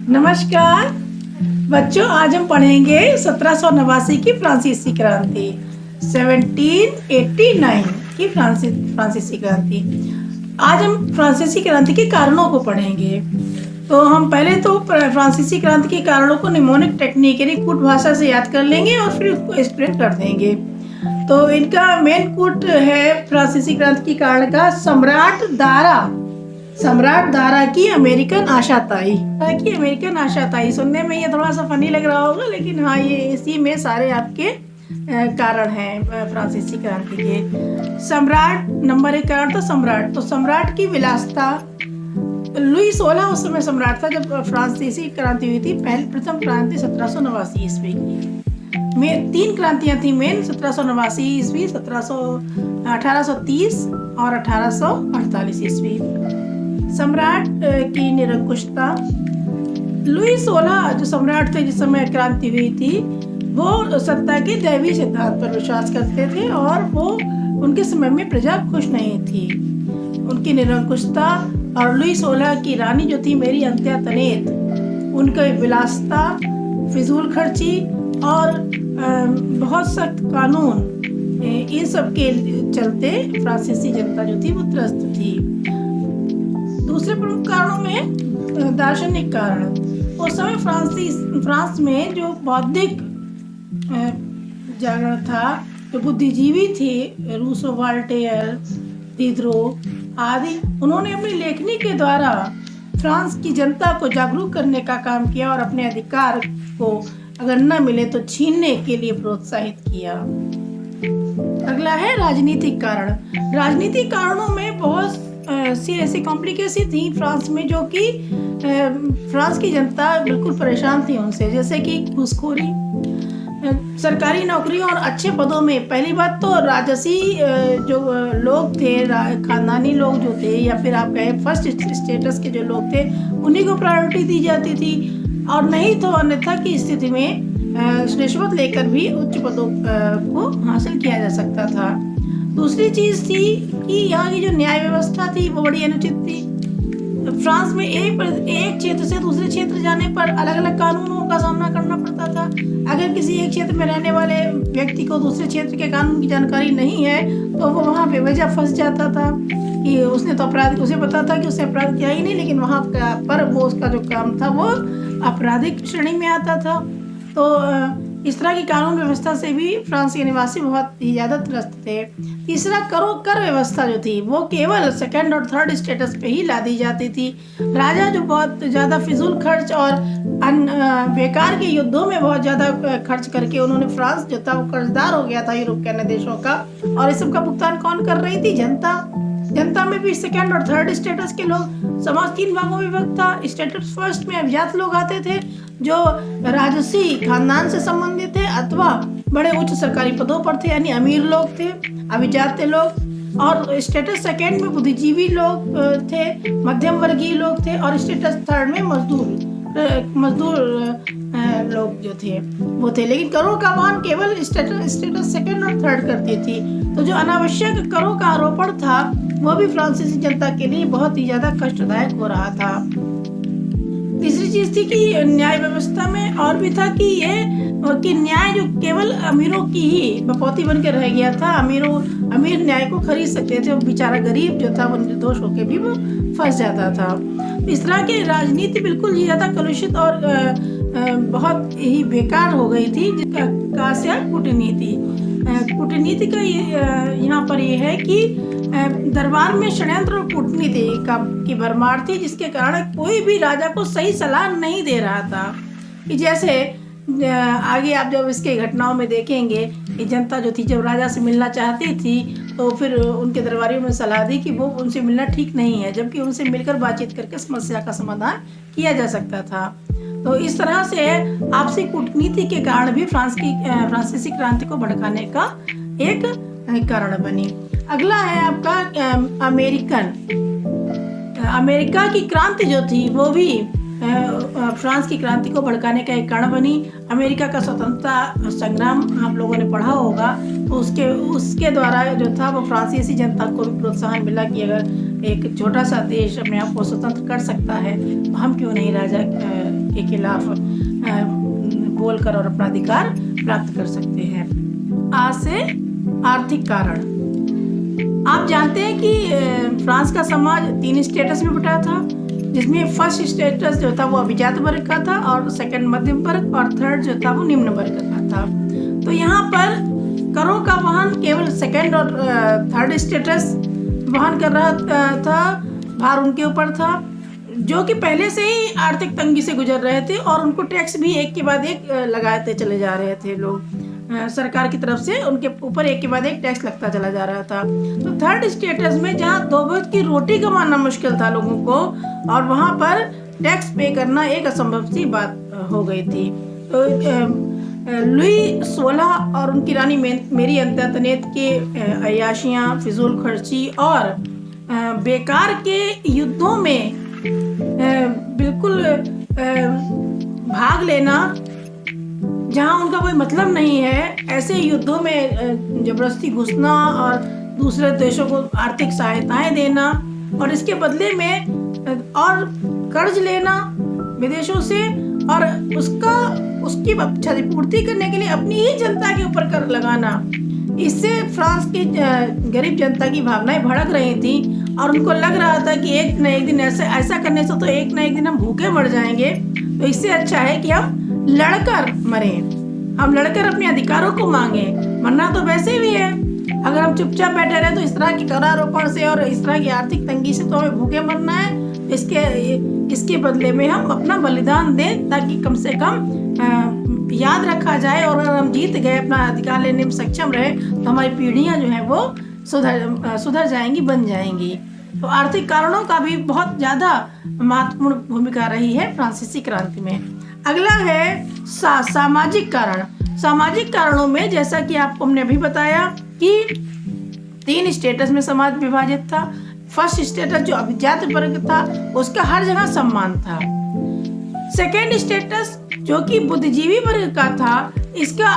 नमस्कार बच्चों, आज हम पढ़ेंगे 1789 की फ्रांसीसी क्रांति, 1789 की फ्रांसीसी क्रांति। आज हम फ्रांसीसी क्रांति के कारणों को पढ़ेंगे। तो हम पहले तो फ्रांसीसी क्रांति के कारणों को निमोनिक टेक्निक यानी कूट भाषा से याद कर लेंगे और फिर उसको एक्सप्लेन कर देंगे। तो इनका मेन कूट है फ्रांसीसी क्रांति के कारण का सम्राट दारा की अमेरिकन आशाताई। सुनने में ये थोड़ा सा फनी लग रहा होगा, लेकिन हाँ, ये इसी में सारे आपके कारण हैं फ्रांसीसी क्रांति के। सम्राट नंबर 1 कारण था सम्राट। तो सम्राट की विलासिता। लुई 16 उस समय सम्राट था जब फ्रांसीसी क्रांति हुई थी। प्रथम क्रांति 1789 ईस्वी की। में 3 क्रांतियां थी मेन, 1789 ईस्वी, 1830 और 1848 ईस्वी। सम्राट की निरंकुशता। लुई 16 जो सम्राट थे जिस समय क्रांति हुई थी, वो सत्ता के दैवी सिद्धांत पर विश्वास करते थे और वो उनके समय में प्रजा खुश नहीं थी। उनकी निरंकुशता और लुई 16 की रानी जो थी मेरी अंत्यातनेत, उनकी विलासिता, फिजूल खर्ची और बहुत सख्त कानून, इन सब के चलते फ्रांसीसी जनता जो थी वो त्रस्त थी। दूसरे प्रमुख कारणों में दार्शनिक कारण। उस समय फ्रांस में जो बौद्धिक जागरण था, जो बुद्धिजीवी थे, रूसो, वॉल्टेयर, दिदरो आदि, उन्होंने अपनी लेखनी के द्वारा फ्रांस की जनता को जागरूक करने का काम किया और अपने अधिकार को अगर न मिले तो छीनने के लिए प्रोत्साहित किया। अगला है राजनीतिक कारण। राजनीतिक कारणों में बहुत सी ऐसी कॉम्प्लिकेशन थी फ्रांस में, जो कि फ्रांस की जनता बिल्कुल परेशान थी उनसे, जैसे कि घूसखोरी, सरकारी नौकरियों और अच्छे पदों में। पहली बात तो राजसी जो लोग थे, खानदानी लोग जो थे, या फिर आप कहें फर्स्ट स्टेटस के जो लोग थे, उन्हीं को प्रायोरिटी दी जाती थी, और नहीं तो अन्यथा की स्थिति में रिश्वत लेकर भी उच्च पदों को हासिल किया जा सकता था। दूसरी चीज थी कि यहाँ की जो न्याय व्यवस्था थी वो बड़ी अनुचित थी। फ्रांस में एक क्षेत्र से दूसरे क्षेत्र जाने पर अलग अलग कानूनों का सामना करना पड़ता था। अगर किसी एक क्षेत्र में रहने वाले व्यक्ति को दूसरे क्षेत्र के कानून की जानकारी नहीं है तो वो वहाँ बेवजह फंस जाता था कि उसने तो अपराध, उसे पता था कि उसने अपराध किया ही नहीं, लेकिन वहाँ पर वो उसका जो काम था वो आपराधिक श्रेणी में आता था। तो इस तरह की कानून व्यवस्था से भी फ्रांस के निवासी बहुत ही ज़्यादा त्रस्त थे। तीसरा, कर व्यवस्था जो थी वो केवल सेकंड और थर्ड स्टेटस पे ही ला दी जाती थी। राजा जो बहुत ज़्यादा फिजूल खर्च और बेकार के युद्धों में बहुत ज़्यादा खर्च करके उन्होंने फ्रांस जो था वो कर्जदार हो गया था यूरोप के अन्य देशों का, और इस सब का भुगतान कौन कर रही थी? जनता में भी सेकंड और थर्ड स्टेटस के लोग। समाज 3 भागों में विभक्त था। स्टेटस फर्स्ट में अभिजात लोग आते थे जो राजसी खानदान से संबंधित थे अथवा बड़े उच्च सरकारी पदों पर थे, यानी अमीर लोग थे, अभिजात लोग। और स्टेटस सेकंड में बुद्धिजीवी लोग थे, मध्यम वर्गीय लोग थे, और स्टेटस थर्ड में मजदूर लोग जो थे वो थे। लेकिन करों का वहन केवल स्टेटस सेकंड और थर्ड करती थी। तो जो अनावश्यक करों का आरोपण था वो भी फ्रांसीसी जनता के लिए बहुत ही ज्यादा कष्टदायक हो रहा था। तीसरी चीज थी कि न्याय व्यवस्था में और भी था कि न्याय जो केवल अमीरों की ही बपौती बन के रह गया था। अमीर न्याय को खरीद सकते थे, बेचारा गरीब जो था वो निर्दोष होकर भी वो फंस जाता था। इस तरह की राजनीति बिल्कुल ही ज्यादा कलुषित और बहुत ही बेकार हो गई थी, जिसका कास्या कूटनीति का यहाँ पर ये है कि दरबार में षड्यंत्र और कूटनीति की भरमार थी, जिसके कारण कोई भी राजा को सही सलाह नहीं दे रहा था। कि जैसे आगे आप जब इसके घटनाओं में देखेंगे कि जनता जो थी जब राजा से मिलना चाहती थी तो फिर उनके दरबारियों ने सलाह दी कि वो उनसे मिलना ठीक नहीं है, जबकि उनसे मिलकर बातचीत करके समस्या का समाधान किया जा सकता था। तो इस तरह से आपसी कूटनीति के कारण भी फ्रांसीसी क्रांति को भड़काने का एक कारण बनी। अगला है आपका अमेरिका की क्रांति जो थी वो भी फ्रांस की क्रांति को भड़काने का एक कारण बनी। अमेरिका का स्वतंत्रता संग्राम आप लोगों ने पढ़ा होगा, तो उसके द्वारा जो था वो फ्रांसीसी जनता को भी प्रोत्साहन मिला कि अगर एक छोटा सा देश अपने आप को स्वतंत्र कर सकता है तो हम क्यों नहीं राजा के खिलाफ बोलकर और अपना अधिकार प्राप्त कर सकते हैं। आज से आर्थिक कारण। आप जानते हैं कि फ्रांस का समाज 3 स्टेटस में बटा था, जिसमें फर्स्ट स्टेटस जो था वो अभिजात वर्ग का था, और सेकंड मध्यम वर्ग, और थर्ड जो था वो निम्न वर्ग का था। तो यहाँ पर करों का वहन केवल सेकंड और थर्ड स्टेटस वहन कर रहा था, भार उनके ऊपर था, जो कि पहले से ही आर्थिक तंगी से गुजर रहे थे, और उनको टैक्स भी एक के बाद एक लगाते चले जा रहे थे लोग। सरकार की तरफ से उनके ऊपर एक के बाद एक टैक्स लगता चला जा रहा था। तो थर्ड स्टेटस में जहाँ 2 वक्त की रोटी कमाना मुश्किल था लोगों को, और वहाँ पर टैक्स पे करना एक असंभव सी बात हो गई थी। तो लुई 16 और उनकी रानी मेरी अंतर्तनेत के अय्याशियाँ, फिजूल खर्ची और बेकार के युद्धों में बिल्कुल भाग लेना, जहां उनका कोई मतलब नहीं है, ऐसे युद्धों में जबरदस्ती घुसना और दूसरे देशों को आर्थिक सहायताएं देना, और इसके बदले में और कर्ज लेना विदेशों से, और उसकी क्षतिपूर्ति करने के लिए अपनी ही जनता के ऊपर कर लगाना। इससे फ्रांस की गरीब जनता की भावनाएं भड़क रही थी, और उनको लग रहा था कि एक न एक दिन ऐसा करने से तो एक न एक दिन हम भूखे मर जाएंगे। तो इससे अच्छा है कि हम लड़कर मरें, हम लड़कर अपने अधिकारों को मांगे। मरना तो वैसे भी है, अगर हम चुपचाप बैठे रहे तो इस तरह की करारोपण से और इस तरह की आर्थिक तंगी से तो हमें भूखे मरना है। इसके बदले में हम अपना बलिदान दें, ताकि कम से कम याद रखा जाए, और अगर हम जीत गए, अपना अधिकार लेने में सक्षम रहे, तो हमारी पीढ़ियां जो है वो सुधर जाएंगी, बन जाएंगी। तो आर्थिक कारणों का भी बहुत ज़्यादा महत्वपूर्ण भूमिका रही है फ्रांसीसी क्रांति में। अगला है सामाजिक कारण। सामाजिक कारणों में, जैसा कि आपको हमने अभी बताया कि 3 स्टेटस में समाज विभाजित था। फर्स्ट स्टेटस जो अभिजात वर्ग था, उसका हर जगह सम्मान था। सेकेंड स्टेटस जो कि बुद्धिजीवी वर्ग का था, इसका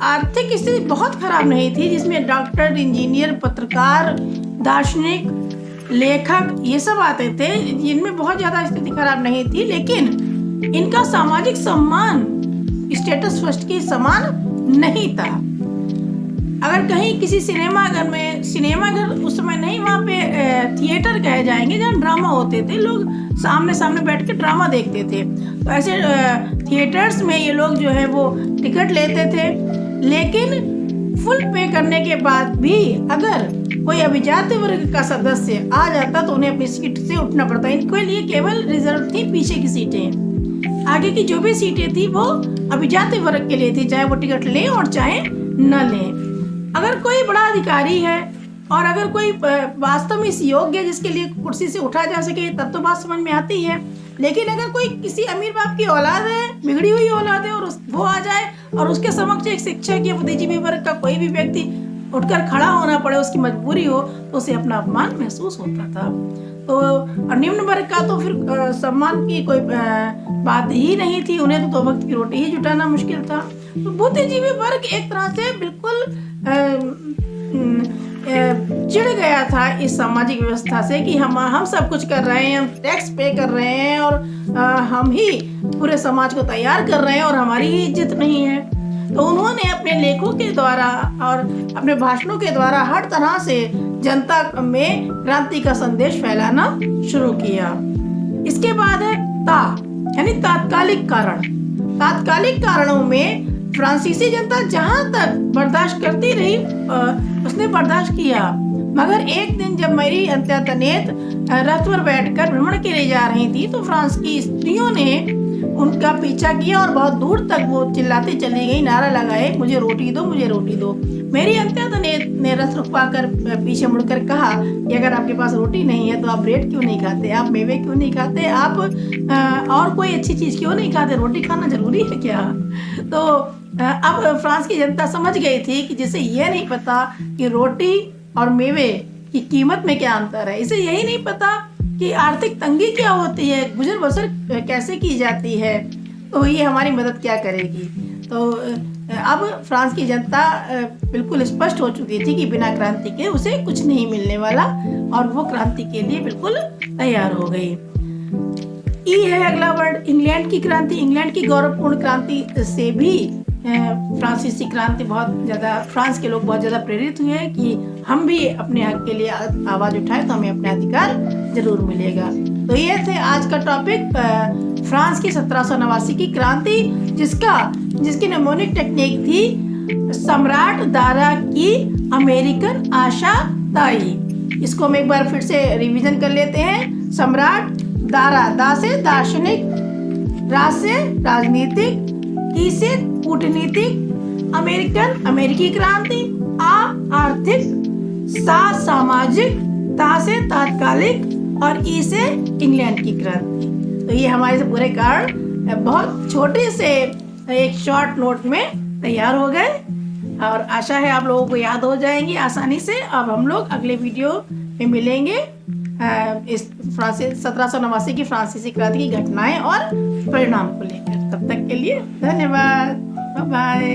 आर्थिक स्थिति बहुत खराब नहीं थी, जिसमें डॉक्टर, इंजीनियर, पत्रकार, दार्शनिक, लेखक ये सब आते थे, जिनमें बहुत ज़्यादा स्थिति खराब नहीं थी, लेकिन इनका सामाजिक सम्मान स्टेटस फर्स्ट के समान नहीं था। अगर कहीं किसी सिनेमाघर उस समय नहीं, वहाँ पे थिएटर कहे जाएंगे, जहाँ ड्रामा होते थे, लोग सामने सामने बैठ के ड्रामा देखते थे। तो ऐसे थिएटर्स में ये लोग जो है वो टिकट लेते थे, लेकिन फुल पे करने के बाद भी अगर कोई अभिजात वर्ग का सदस्य आ जाता तो उन्हें अपनी सीट से उठना पड़ता। इनके लिए केवल रिजर्व थी पीछे की सीटें, आगे की जो भी सीटें थी वो अभिजात वर्ग के लिए थी, चाहे वो टिकट लें और चाहे न लें। अगर कोई बड़ा अधिकारी है और अगर कोई वास्तव में इस योग्य है जिसके लिए कुर्सी से उठा जा सके, तब तो बात समझ में आती है। लेकिन अगर कोई किसी अमीर बाप की औलाद है, बिगड़ी हुई औलाद है, और वो आ जाए और उसके समक्ष एक शिक्षक या बुद्धिजीवी वर्ग का कोई भी व्यक्ति उठकर खड़ा होना पड़े, उसकी मजबूरी हो, तो उसे अपना अपमान महसूस होता था। तो निम्न वर्ग का तो फिर सम्मान की कोई बात ही नहीं थी, उन्हें तो 2 वक्त की रोटी ही जुटाना मुश्किल था। तो बुद्धिजीवी वर्ग एक तरह से बिल्कुल चिढ़ गया था इस सामाजिक व्यवस्था से कि हम सब कुछ कर रहे हैं, हम टैक्स पे कर रहे हैं, और हम ही पूरे समाज को तैयार कर रहे हैं, और हमारी ही इज्जत नहीं है। तो उन्होंने अपने लेखों के द्वारा और अपने भाषणों के द्वारा हर तरह से जनता में क्रांति का संदेश फैलाना शुरू किया। इसके बाद है यानी तात्कालिक कारण। तात्कालिक कारणों में फ्रांसीसी जनता जहां तक बर्दाश्त करती रही, उसने बर्दाश्त किया। मगर एक दिन जब मेरी अंतर्तनेत रथ पर बैठकर भ्रमण के लिए जा रही थी, तो फ्रांस की स्त्रियों ने उनका पीछा किया और बहुत दूर तक वो चिल्लाती चली गई, नारा लगाए, मुझे रोटी दो, मुझे रोटी दो। मेरी अंतर्तनेत ने रथ रुकवाकर पीछे मुड़कर कहा कि अगर आपके पास रोटी नहीं है तो आप ब्रेड क्यों नहीं खाते, आप मेवे क्यों नहीं खाते, आप और कोई अच्छी चीज़ क्यों नहीं खाते, रोटी खाना जरूरी है क्या? तो अब फ्रांस की जनता समझ गई थी कि जिसे ये नहीं पता कि रोटी और मेवे की कीमत में क्या अंतर है, इसे यही नहीं पता कि आर्थिक तंगी क्या होती है, गुजर बसर कैसे की जाती है, तो ये हमारी मदद क्या करेगी। तो अब फ्रांस की जनता बिल्कुल स्पष्ट हो चुकी थी कि बिना क्रांति के उसे कुछ नहीं मिलने वाला, और वो क्रांति के लिए बिल्कुल तैयार हो गई। ई है अगला वर्ड, इंग्लैंड की क्रांति। इंग्लैंड की गौरवपूर्ण क्रांति से भी फ्रांसीसी क्रांति बहुत ज़्यादा, फ्रांस के लोग बहुत ज़्यादा प्रेरित हुए हैं कि हम भी अपने हक के लिए आवाज़ उठाएं तो हमें अपने अधिकार जरूर मिलेगा। तो ये थे आज का टॉपिक, फ्रांस की 1789 की क्रांति, जिसकी निमोनिक टेक्निक थी सम्राट दारा की अमेरिकन आशा ताई। इसको हम एक बार फिर से रिवीजन कर लेते हैं। सम्राट दारा, दा से दार्शनिक, रा से राजनीतिक, की से कूटनीतिक, अमेरिकन अमेरिकी क्रांति, आर्थिक, सामाजिक, ता से तात्कालिक और ई से इंग्लैंड की क्रांति। तो ये हमारे पूरे कारण बहुत छोटे से एक शॉर्ट नोट में तैयार हो गए और आशा है आप लोगों को याद हो जाएंगी आसानी से। अब हम लोग अगले वीडियो में मिलेंगे इस 1789 की फ्रांसीसी क्रांति की घटनाएं और परिणाम को लेकर। तब तक के लिए धन्यवाद, बाय बाय।